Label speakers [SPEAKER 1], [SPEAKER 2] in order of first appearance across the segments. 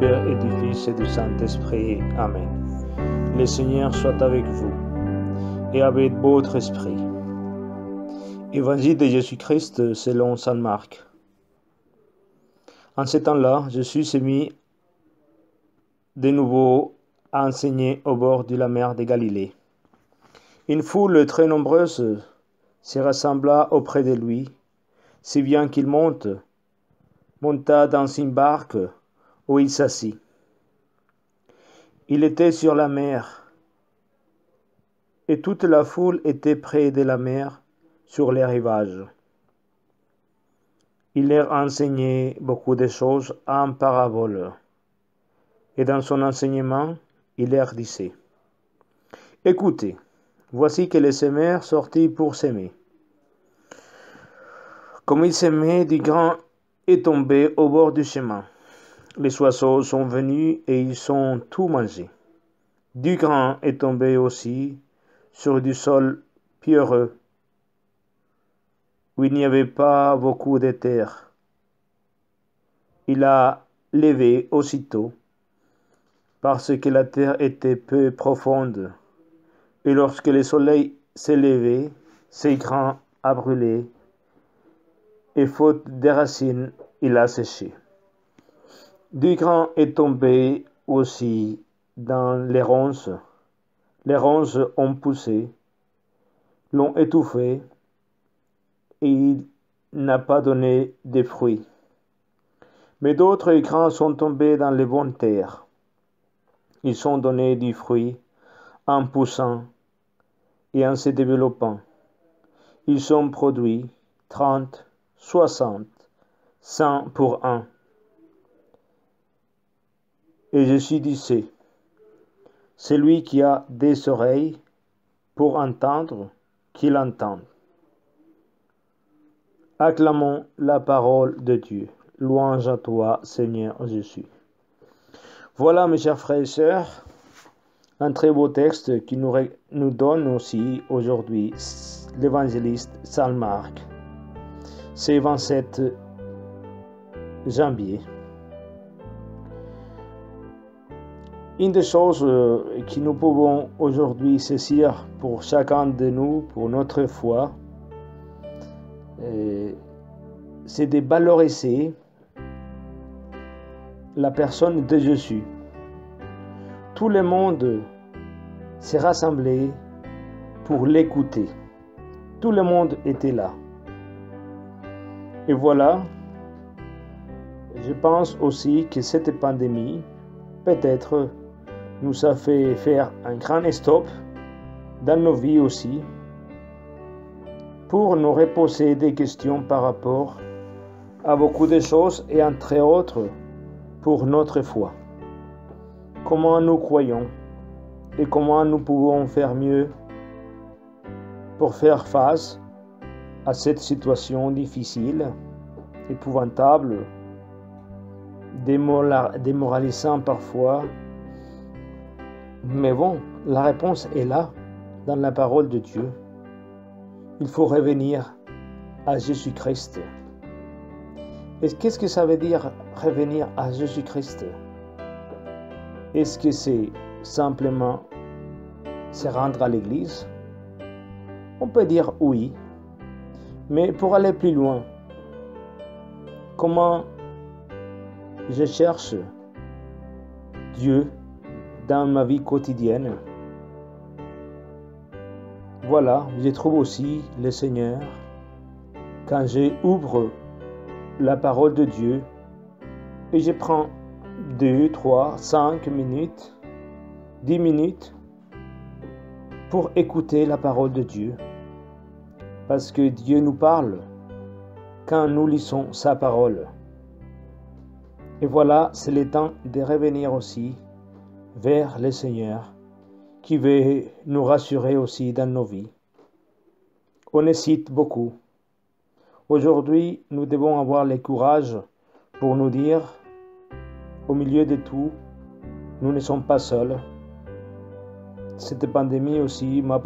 [SPEAKER 1] Père et du Fils et du Saint-Esprit. Amen. Le Seigneur soit avec vous et avec votre esprit. Évangile de Jésus-Christ selon saint Marc. En ce temps-là, Jésus s'est mis de nouveau à enseigner au bord de la mer de Galilée. Une foule très nombreuse se rassembla auprès de lui, si bien qu'il monta dans une barque où il s'assit. Il était sur la mer, et toute la foule était près de la mer, sur les rivages. Il leur enseignait beaucoup de choses en paraboles. Et dans son enseignement, il leur disait: Écoutez, voici que le semeur sortit pour s'aimer. Comme il s'aimait, du grain est tombé au bord du chemin. Les oiseaux sont venus et ils ont tout mangé. Du grain est tombé aussi sur du sol pierreux, où il n'y avait pas beaucoup de terre. Il a levé aussitôt, parce que la terre était peu profonde, et lorsque le soleil s'est levé, ses grains a brûlé, et faute de racines, il a séché. Du grain est tombé aussi dans les ronces. Les ronces ont poussé, l'ont étouffé, et il n'a pas donné de fruits. Mais d'autres grains sont tombés dans les bonnes terres. Ils ont donné du fruit en poussant et en se développant. Ils ont produit 30, 60, 100 pour un. Et Jésus disait: Celui qui a des oreilles pour entendre, qu'il entende. Acclamons la parole de Dieu. Louange à toi, Seigneur Jésus. Voilà, mes chers frères et sœurs, un très beau texte qui nous donne aussi aujourd'hui l'évangéliste saint Marc. C'est 27 janvier. Une des choses que nous pouvons aujourd'hui saisir pour chacun de nous, pour notre foi, c'est de valoriser la personne de Jésus. Tout le monde s'est rassemblé pour l'écouter. Tout le monde était là. Et voilà, je pense aussi que cette pandémie, peut-être, nous a fait faire un grand stop dans nos vies aussi, pour nous reposer des questions par rapport à beaucoup de choses et entre autres pour notre foi. Comment nous croyons et comment nous pouvons faire mieux pour faire face à cette situation difficile, épouvantable, démoralisante parfois. Mais bon, la réponse est là, dans la parole de Dieu. Il faut revenir à Jésus-Christ. Et qu'est-ce que ça veut dire revenir à Jésus-Christ? Est-ce que c'est simplement se rendre à l'église? On peut dire oui, mais pour aller plus loin, comment je cherche Dieu dans ma vie quotidienne? Voilà, je trouve aussi le Seigneur quand j'ouvre la parole de Dieu et je prends 2, 3, 5 minutes, 10 minutes pour écouter la parole de Dieu. Parce que Dieu nous parle quand nous lisons sa parole. Et voilà, c'est le temps de revenir aussi vers le Seigneur qui veut nous rassurer aussi dans nos vies. On hésite beaucoup. Aujourd'hui, nous devons avoir le courage pour nous dire, au milieu de tout, nous ne sommes pas seuls. Cette pandémie aussi m'a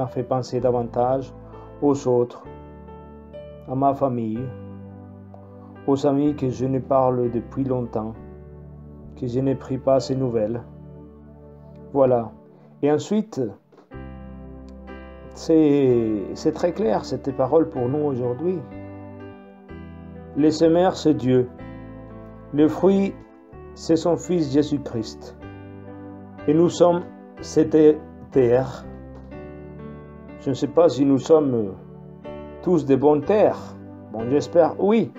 [SPEAKER 1] fait penser davantage aux autres, à ma famille, aux amis que je ne parle depuis longtemps. que je n'ai pris pas ces nouvelles. Voilà. Et ensuite, c'est très clair, cette parole pour nous aujourd'hui. Le semeur, c'est Dieu. Le fruit, c'est son Fils Jésus-Christ. Et nous sommes cette terre. Je ne sais pas si nous sommes tous de bonnes terres. Bon, j'espère oui.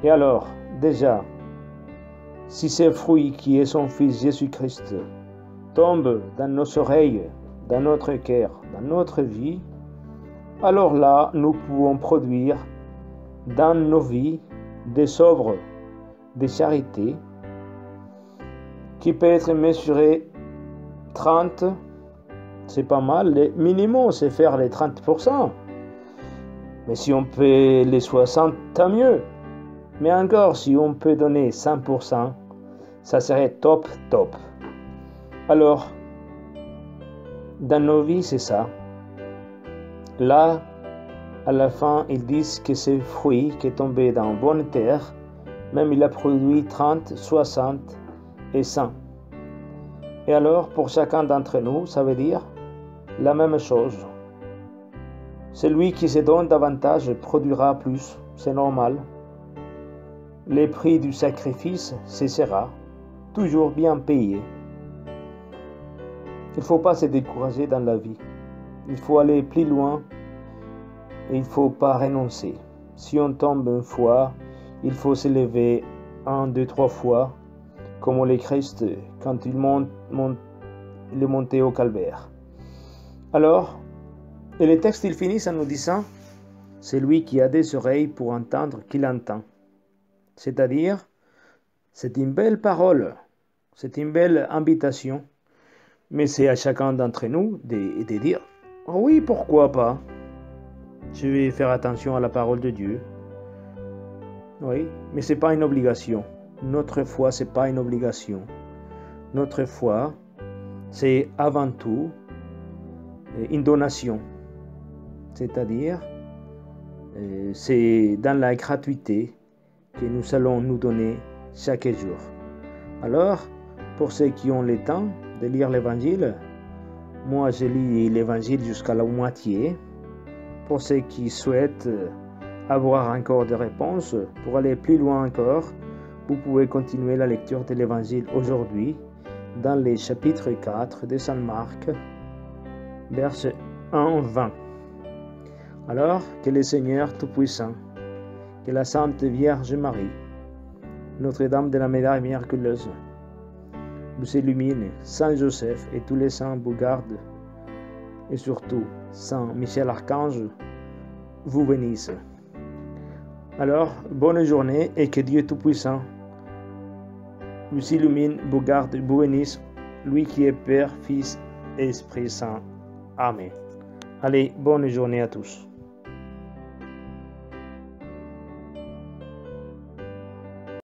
[SPEAKER 1] Et alors, déjà, si ce fruit qui est son Fils Jésus-Christ tombe dans nos oreilles, dans notre cœur, dans notre vie, alors là, nous pouvons produire dans nos vies des œuvres de charité qui peut être mesuré 30, c'est pas mal, le minimum c'est faire les 30%, mais si on peut les 60, tant mieux, mais encore si on peut donner 100%, ça serait top. Alors, dans nos vies c'est ça. Là, à la fin, ils disent que ce fruit qui est tombé dans bonne terre, même il a produit 30, 60 et 100. Et alors, pour chacun d'entre nous, ça veut dire la même chose. Celui qui se donne davantage produira plus, c'est normal. Le prix du sacrifice, ce sera toujours bien payé. Il ne faut pas se décourager dans la vie. Il faut aller plus loin et il ne faut pas renoncer. Si on tombe une fois, il faut se lever 1, 2, 3 fois, comme le Christ quand il est monté au calvaire. Alors, et le texte il finit en nous disant, c'est lui qui a des oreilles pour entendre qu'il entend. C'est-à-dire, c'est une belle parole, c'est une belle invitation, mais c'est à chacun d'entre nous de dire, oh oui, pourquoi pas? Je vais faire attention à la parole de Dieu. Oui, mais ce n'est pas une obligation. Notre foi, ce n'est pas une obligation. Notre foi, c'est avant tout une donation. C'est-à-dire, c'est dans la gratuité que nous allons nous donner chaque jour. Alors, pour ceux qui ont le temps de lire l'Évangile, moi je lis l'Évangile jusqu'à la moitié. Pour ceux qui souhaitent avoir encore des réponses, pour aller plus loin encore, vous pouvez continuer la lecture de l'Évangile aujourd'hui dans le chapitre 4 de Saint Marc, verset 1-20. Alors, que le Seigneur Tout-Puissant, que la Sainte Vierge Marie, Notre-Dame de la Médaille miraculeuse, vous illumine, Saint Joseph et tous les saints vous gardent, et surtout Saint Michel Archange vous bénisse. Alors, bonne journée et que Dieu Tout-Puissant vous illumine, vous garde, vous bénisse, lui qui est Père, Fils et Esprit Saint. Amen. Allez, bonne journée à tous.